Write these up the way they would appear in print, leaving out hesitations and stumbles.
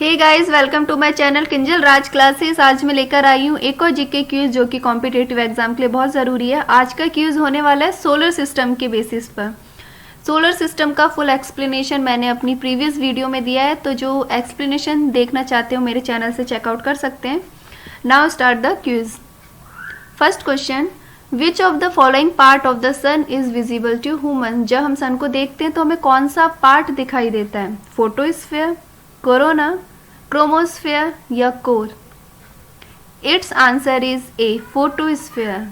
Hey guys, welcome to my channel Kinjal Raj classes. आज मैं लेकर आई हूँ एक और जीके क्यूज जो कि कॉम्पिटिटिव एग्जाम के लिए बहुत ज़रूरी है। आज का क्यूज होने वाला है सोलर सिस्टम के बेसिस पर। सोलर सिस्टम का फुल एक्सप्लेनेशन मैंने अपनी प्रीवियस वीडियो में दिया है, तो जो एक्सप्लेनेशन देखना चाहते हो मेरे चैनल से चेकआउट कर सकते हैं। Now start the quiz. First question, which of the following part of the sun is visible to human. जब हम सन को देखते हैं तो हमें कौन सा पार्ट दिखाई देता है? फोटोस्फीयर, कोरोना, क्रोमोस्फीयर या core? It's answer is A, photosphere.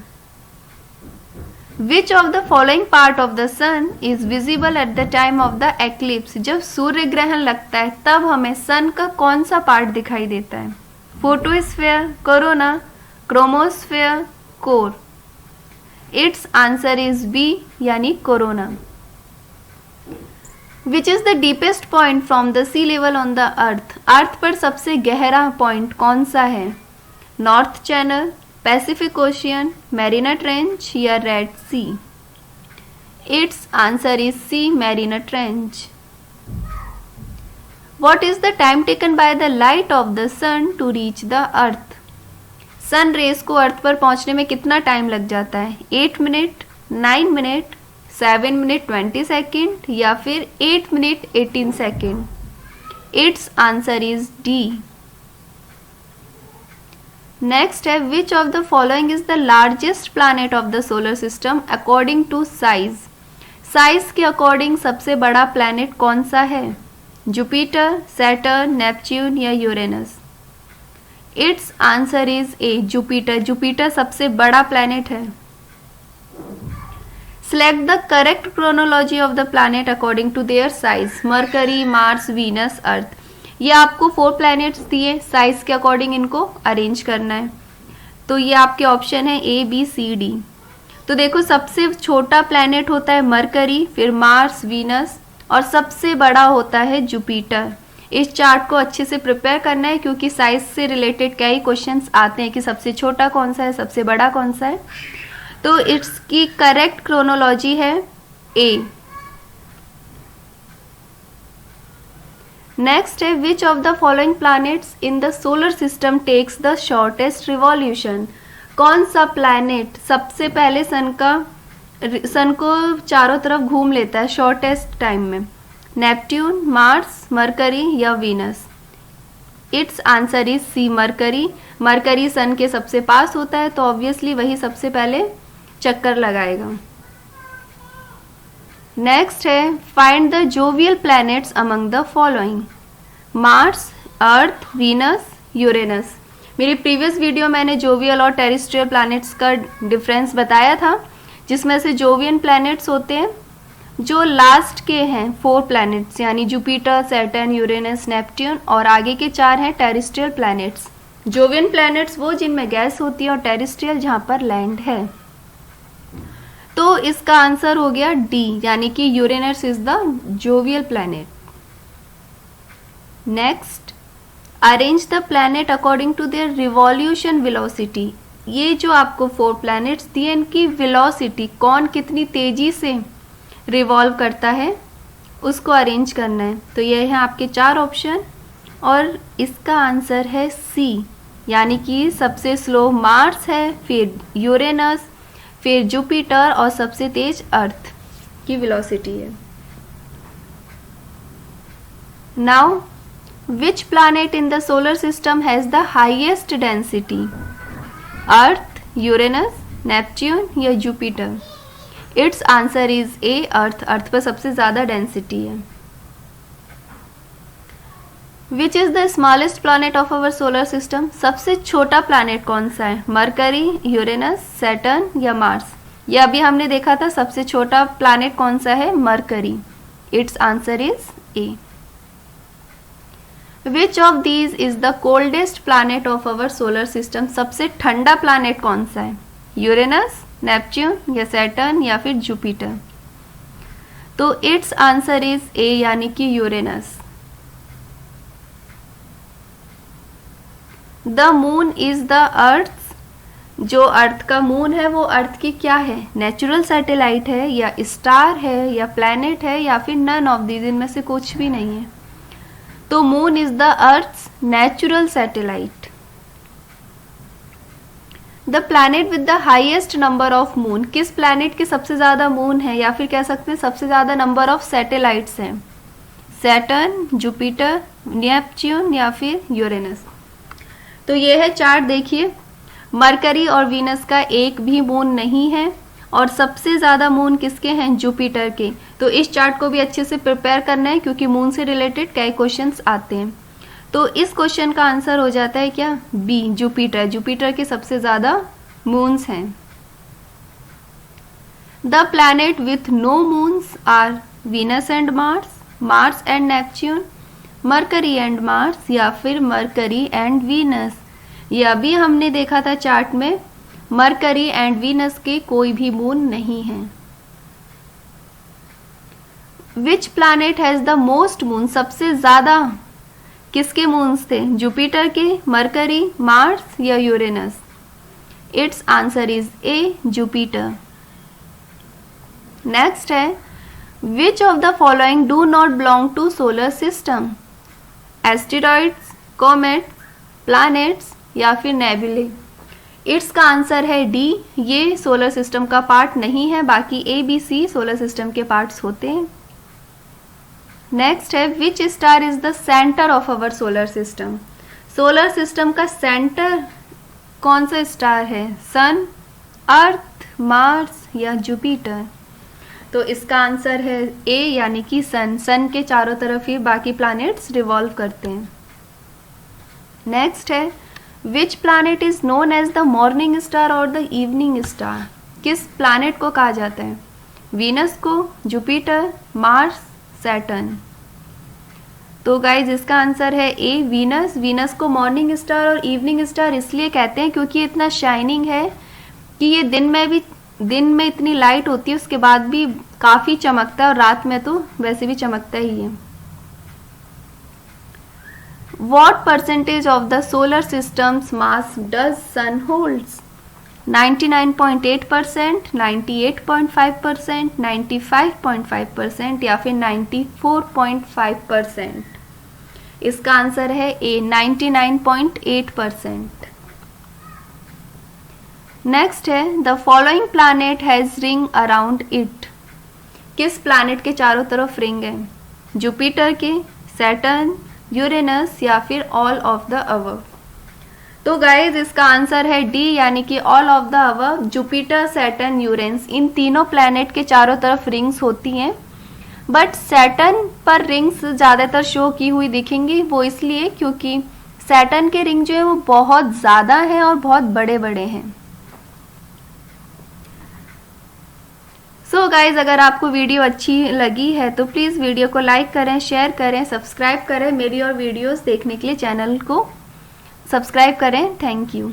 Which of the following part of the sun is visible at the time of the eclipse. जब सूर्य ग्रहण लगता है तब हमें सन का कौन सा पार्ट दिखाई देता है? Photosphere, corona, chromosphere, core? It's answer is B, यानी corona. Which is the deepest point from the sea level on the earth. Earth पर सबसे गहरा पॉइंट कौन सा है? North channel, pacific ocean, Mariana trench या red sea? It's answer is C, Mariana trench. What is the time taken by the light of the sun to reach the earth. Sun rays को earth पर पहुंचने में कितना time लग जाता है? 8 minute, 9 minute, 7 minute 20 second या फिर 8 minute 18 second? It's answer is D. Next है, which of the following is the largest planet of the solar system according to size. Size के अकॉर्डिंग सबसे बड़ा प्लैनेट कौन सा है? जुपिटर, सैटर्न, नेपच्यून या Uranus? It's answer is A, Jupiter. Jupiter सबसे बड़ा प्लैनेट है। Select the correct chronology of the planet according to their size. Mercury, Mars, Venus, earth. ये आपको 4 प्लैनेट्स दिए, साइज के अकॉर्डिंग इनको अरेंज करना है। तो ये आपके ऑप्शन है ए, बी, सी, डी। तो देखो, सबसे छोटा प्लैनेट होता है मरकरी, फिर मार्स, वीनस और सबसे बड़ा होता है जुपिटर। इस चार्ट को अच्छे से प्रिपेयर करना है क्योंकि साइज से रिलेटेड कई क्वेश्चंस आते हैं कि सबसे छोटा कौन सा है, सबसे बड़ा कौन सा है। तो इसकी करेक्ट क्रोनोलॉजी है ए। नेक्स्ट है, which of the following planets in the solar system takes the shortest revolution. कौन सा प्लैनेट सबसे पहले सन को चारों तरफ घूम लेता है शॉर्टेस्ट टाइम में? नेपट्यून, मार्स, मरकरी या Venus? It's answer is C, Mercury. Mercury sun के सबसे पास होता है तो ऑब्वियसली वही सबसे पहले चक्कर लगाएगा। नेक्स्ट है, find the jovial planets among the following. Mars, earth, Venus, Uranus. मेरी प्रीवियस वीडियो मैंने जोवियल और टेरेस्ट्रियल प्लैनेट्स का डिफरेंस बताया था, जिसमें से जोवियन प्लैनेट्स होते हैं जो लास्ट के हैं 4 प्लैनेट्स, यानी जुपिटर, सैटर्न, यूरेनस, नेपट्यून, और आगे के 4 हैं टेरेस्ट्रियल प्लैनेट्स। जोवियन प्लैनेट्स वो जिनमें गैस होती है और टेरेस्ट्रियल जहां पर लैंड है। तो इसका आंसर हो गया डी, यानी कि Uranus is the jovial planet. Next, arrange the planet according to their revolution velocity. ये जो आपको 4 प्लैनेट्स दिए, इनकी वेलोसिटी, कौन कितनी तेजी से रिवॉल्व करता है, उसको अरेंज करना है। तो ये है आपके 4 ऑप्शन और इसका आंसर है सी, यानी कि सबसे स्लो मार्स है, फिर यूरेनस, फिर जुपिटर और सबसे तेज अर्थ की वेलोसिटी है। Now, which planet in the solar system has the highest density? Earth, Uranus, Neptune या Jupiter? It's answer is A, earth. Earth पर सबसे ज्यादा डेंसिटी है। Which is the smallest planet of our solar system. सबसे छोटा planet कौन सा है? मरकरी, यूरेनस, सैटर्न या मार्स? ये अभी हमने देखा था, सबसे छोटा प्लैनेट कौन सा है? Mercury. It's answer is A. Which of these is the coldest planet of our solar system. सबसे ठंडा प्लैनेट कौन सा है? यूरेनस, नेपच्यून या सैटर्न या फिर जुपिटर? तो इट्स आंसर इज ए, यानी कि Uranus. The moon is the earth. जो अर्थ का मून है वो अर्थ की क्या है? नेचुरल सैटेलाइट है या स्टार है या प्लैनेट है या फिर नन ऑफ दीज, इनमें से कुछ भी नहीं है। तो moon is the earth's natural satellite. The planet with the highest number of moon, किस प्लैनेट के सबसे ज्यादा मून है या फिर कह सकते हैं सबसे ज्यादा नंबर ऑफ सैटेलाइट्स हैं? सैटर्न, जुपिटर, नेपच्यून या फिर यूरेनस। तो ये है चार्ट, देखिए मरकरी और वीनस का एक भी मून नहीं है और सबसे ज़्यादा मून किसके हैं? जुपिटर के। तो इस चार्ट को भी अच्छे से प्रिपेयर करना है क्योंकि मून से रिलेटेड कई क्वेश्चंस आते हैं। तो इस क्वेश्चन का आंसर हो जाता है क्या? B, Jupiter. जुपिटर के सबसे ज़्यादा मून्स हैं। The planet with no moons are Venus and Mars, Mars and Neptune, Mercury and Mars या फिर मरकरी एंड वीनस। ये अभी हमने देखा था चार्ट में, मरकरी एंड वीनस के कोई भी मून नहीं है। Which planet has the most moon, सबसे ज्यादा किसके मून्स थे? जुपिटर के, मरकरी, मार्स या Uranus? It's answer is A, Jupiter. Next है which of the following do not belong to solar system? Asteroids, comets, planets या फिर नेबुले? इट्स का आंसर है डी, ये सोलर सिस्टम का पार्ट नहीं है, बाकी A, B, C solar system के पार्ट्स होते हैं। नेक्स्ट है which star is the centre of our solar system? Solar system का सेंटर कौन सा स्टार है? सन, अर्थ, मार्स या जुपिटर? तो इसका आंसर है ए यानी कि सन। सन के चारों तरफ ही बाकी प्लैनेट्स रिवॉल्व करते हैं। नेक्स्ट है which planet is known as the morning star और द इवनिंग स्टार? किस प्लैनेट को कहा जाता है? वीनस को, जुपिटर, मार्स, सैटर्न? तो गाइज इसका आंसर है ए, वीनस। वीनस को मॉर्निंग स्टार और इवनिंग स्टार इसलिए कहते हैं क्योंकि इतना शाइनिंग है कि ये दिन में इतनी लाइट होती है उसके बाद भी काफी चमकता है और रात में तो वैसे भी चमकता ही है। What percentage of the solar system's mass does sun holds? 99.8%, 98.5%, 95.5% या फिर 94.5%? इसका आंसर है ए, 99.8%। नेक्स्ट है the following planet has ring around it? किस प्लैनेट के चारों तरफ रिंग है? जुपिटर के, सैटर्न, यूरेनस या फिर ऑल ऑफ द अबव? तो गाइज इसका आंसर है डी यानी कि all of the above. Jupiter, Saturn, Uranus इन तीनों प्लैनेट के चारों तरफ रिंग्स होती हैं, बट सैटर्न पर रिंग्स ज़्यादातर शो की हुई दिखेंगी। वो इसलिए क्योंकि सैटर्न के रिंग जो है वो बहुत ज़्यादा है और बहुत बड़े बड़े हैं। सो गाइज अगर आपको वीडियो अच्छी लगी है तो प्लीज़ वीडियो को लाइक करें, शेयर करें, सब्सक्राइब करें। मेरी और वीडियोस देखने के लिए चैनल को सब्सक्राइब करें। Thank you.